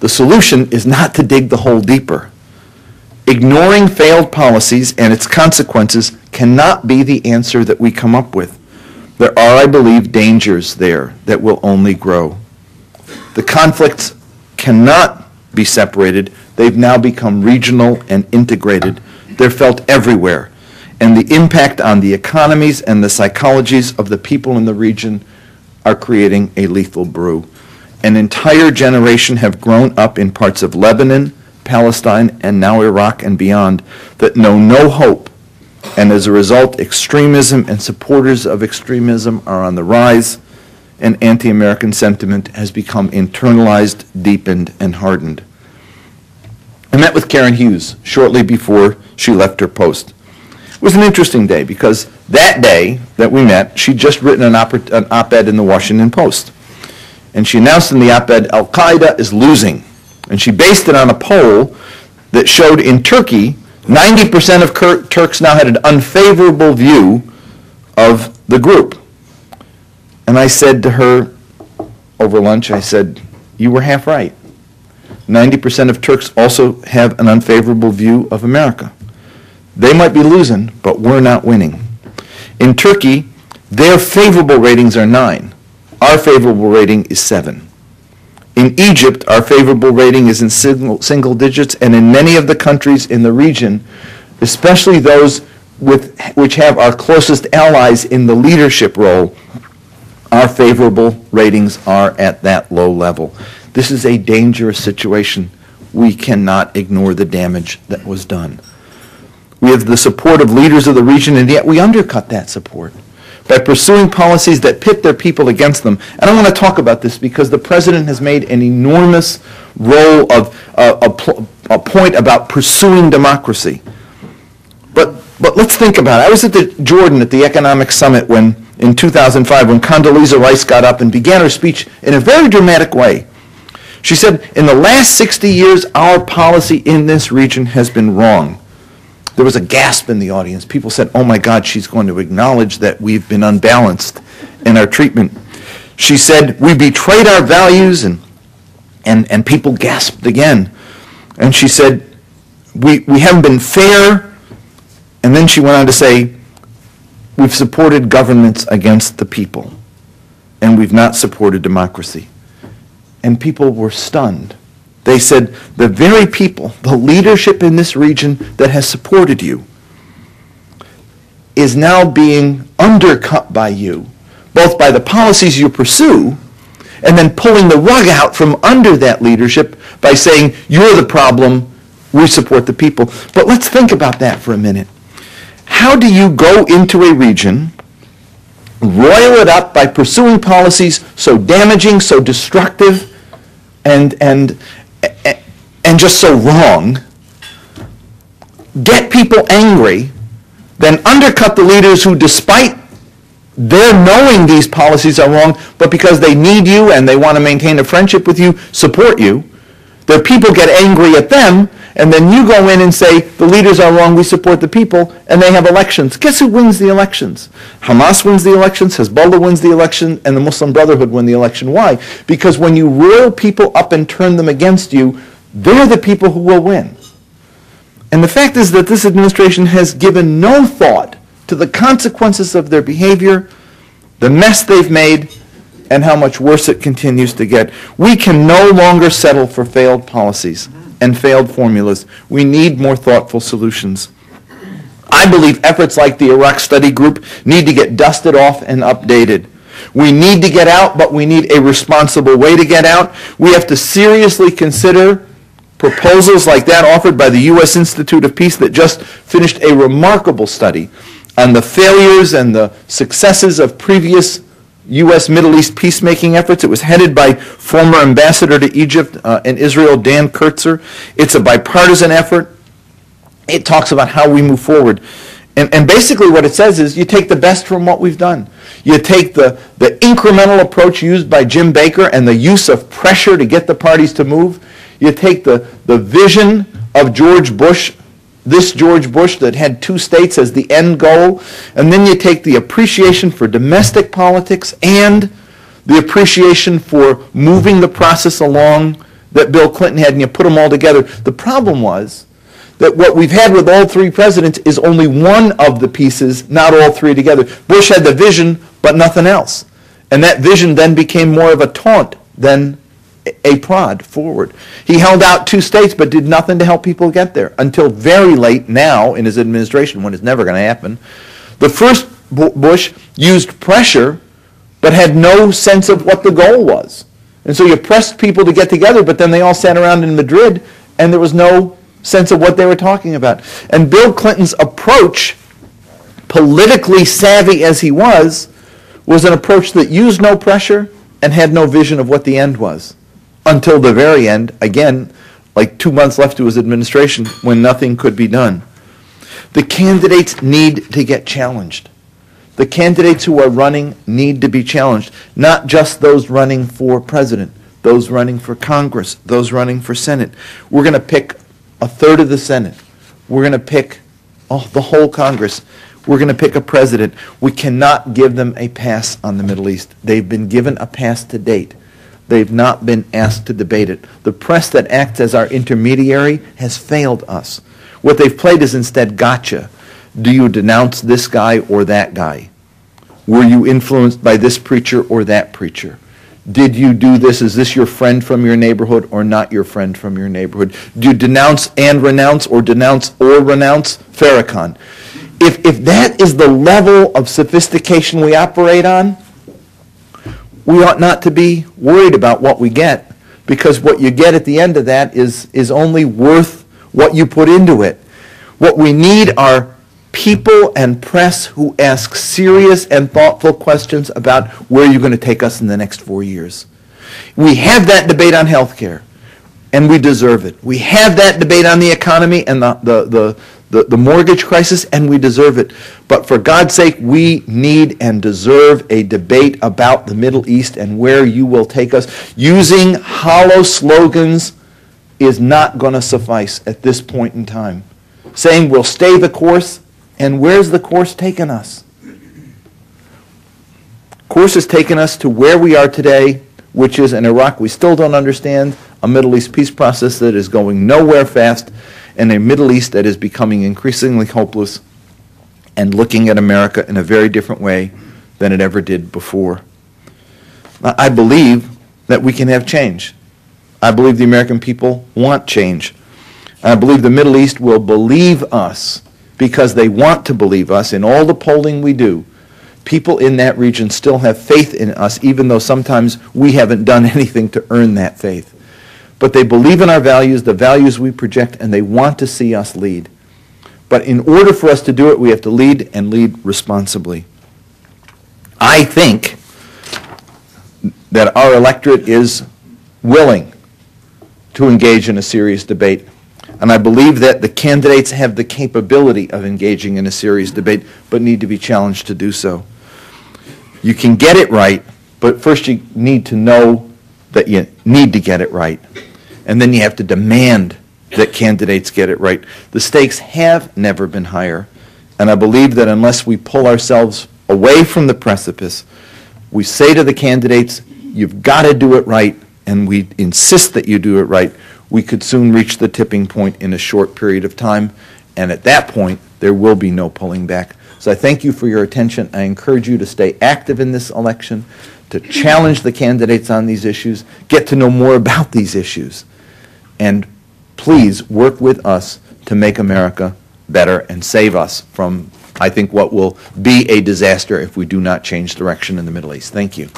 The solution is not to dig the hole deeper. Ignoring failed policies and its consequences cannot be the answer that we come up with. There are, I believe, dangers there that will only grow. The conflicts cannot be separated. They've now become regional and integrated. They're felt everywhere. And the impact on the economies and the psychologies of the people in the region are creating a lethal brew. An entire generation have grown up in parts of Lebanon, Palestine, and now Iraq and beyond that know no hope. And as a result, extremism and supporters of extremism are on the rise, and anti-American sentiment has become internalized, deepened, and hardened. I met with Karen Hughes shortly before she left her post. It was an interesting day because that day that we met, she'd just written an op-ed in the Washington Post. And she announced in the op-ed, Al-Qaeda is losing. And she based it on a poll that showed in Turkey, 90% of Turks now had an unfavorable view of the group. And I said to her over lunch, I said, you were half right. 90% of Turks also have an unfavorable view of America. They might be losing, but we're not winning. In Turkey, their favorable ratings are 9. Our favorable rating is 7. In Egypt, our favorable rating is in single digits, and in many of the countries in the region, especially those which have our closest allies in the leadership role, our favorable ratings are at that low level. This is a dangerous situation. We cannot ignore the damage that was done. We have the support of leaders of the region, and yet we undercut that support by pursuing policies that pit their people against them. And I want to talk about this because the president has made an enormous role of a point about pursuing democracy. But let's think about it. I was at Jordan at the Economic Summit in 2005 when Condoleezza Rice got up and began her speech in a very dramatic way. She said, in the last 60 years, our policy in this region has been wrong. There was a gasp in the audience. People said, oh my God, she's going to acknowledge that we've been unbalanced in our treatment. She said, we betrayed our values, and people gasped again. And she said, we haven't been fair. And then she went on to say, we've supported governments against the people, and we've not supported democracy. And people were stunned. They said, the very people, the leadership in this region that has supported you is now being undercut by you, both by the policies you pursue and then pulling the rug out from under that leadership by saying, you're the problem, we support the people. But let's think about that for a minute. How do you go into a region, roil it up by pursuing policies so damaging, so destructive, and just so wrong, get people angry, then undercut the leaders who, despite their knowing these policies are wrong, but because they need you and they want to maintain a friendship with you, support you, their people get angry at them, and then you go in and say, the leaders are wrong, we support the people, and they have elections. Guess who wins the elections? Hamas wins the elections, Hezbollah wins the election, and the Muslim Brotherhood win the election. Why? Because when you roil people up and turn them against you, they're the people who will win. And the fact is that this administration has given no thought to the consequences of their behavior, the mess they've made, and how much worse it continues to get. We can no longer settle for failed policies and failed formulas. We need more thoughtful solutions. I believe efforts like the Iraq Study Group need to get dusted off and updated. We need to get out, but we need a responsible way to get out. We have to seriously consider proposals like that offered by the U.S. Institute of Peace that just finished a remarkable study on the failures and the successes of previous U.S. Middle East peacemaking efforts. It was headed by former ambassador to Egypt and Israel, Dan Kurtzer. It's a bipartisan effort. It talks about how we move forward. And basically what it says is you take the best from what we've done. You take the incremental approach used by Jim Baker and the use of pressure to get the parties to move. You take the vision of George Bush, this George Bush that had 2 states as the end goal, and then you take the appreciation for domestic politics and the appreciation for moving the process along that Bill Clinton had, and you put them all together. The problem was that what we've had with all three presidents is only one of the pieces, not all three together. Bush had the vision, but nothing else. And that vision then became more of a taunt than a prod forward. He held out 2 states, but did nothing to help people get there until very late now in his administration, when it's never going to happen. The first Bush used pressure, but had no sense of what the goal was. And so you pressed people to get together, but then they all sat around in Madrid, and there was no sense of what they were talking about. And Bill Clinton's approach, politically savvy as he was an approach that used no pressure and had no vision of what the end was. Until the very end, again, like 2 months left to his administration, when nothing could be done. The candidates need to get challenged. The candidates who are running need to be challenged, not just those running for president, those running for Congress, those running for Senate. We're going to pick a third of the Senate. We're going to pick the whole Congress. We're going to pick a president. We cannot give them a pass on the Middle East. They've been given a pass to date. They've not been asked to debate it. The press that acts as our intermediary has failed us. What they've played is instead gotcha. Do you denounce this guy or that guy? Were you influenced by this preacher or that preacher? Did you do this? Is this your friend from your neighborhood or not your friend from your neighborhood? Do you denounce and renounce or renounce Farrakhan? If that is the level of sophistication we operate on, we ought not to be worried about what we get, because what you get at the end of that is only worth what you put into it. What we need are people and press who ask serious and thoughtful questions about where you're going to take us in the next 4 years. We have that debate on health care, and we deserve it. We have that debate on the economy and the mortgage crisis, and we deserve it. But for God's sake, we need and deserve a debate about the Middle East and where you will take us. Using hollow slogans is not going to suffice at this point in time. Saying we'll stay the course, and where's the course taken us? Course has taken us to where we are today, which is an Iraq we still don't understand, a Middle East peace process that is going nowhere fast, and a Middle East that is becoming increasingly hopeless and looking at America in a very different way than it ever did before. I believe that we can have change. I believe the American people want change. I believe the Middle East will believe us because they want to believe us. In all the polling we do, people in that region still have faith in us, even though sometimes we haven't done anything to earn that faith. But they believe in our values, the values we project, and they want to see us lead. But in order for us to do it, we have to lead and lead responsibly. I think that our electorate is willing to engage in a serious debate. And I believe that the candidates have the capability of engaging in a serious debate, but need to be challenged to do so. You can get it right, but first you need to know that you need to get it right. And then you have to demand that candidates get it right. The stakes have never been higher. And I believe that unless we pull ourselves away from the precipice, we say to the candidates, you've got to do it right, and we insist that you do it right, we could soon reach the tipping point in a short period of time. And at that point, there will be no pulling back. So I thank you for your attention. I encourage you to stay active in this election, to challenge the candidates on these issues, get to know more about these issues, and please work with us to make America better and save us from, I think, what will be a disaster if we do not change direction in the Middle East. Thank you.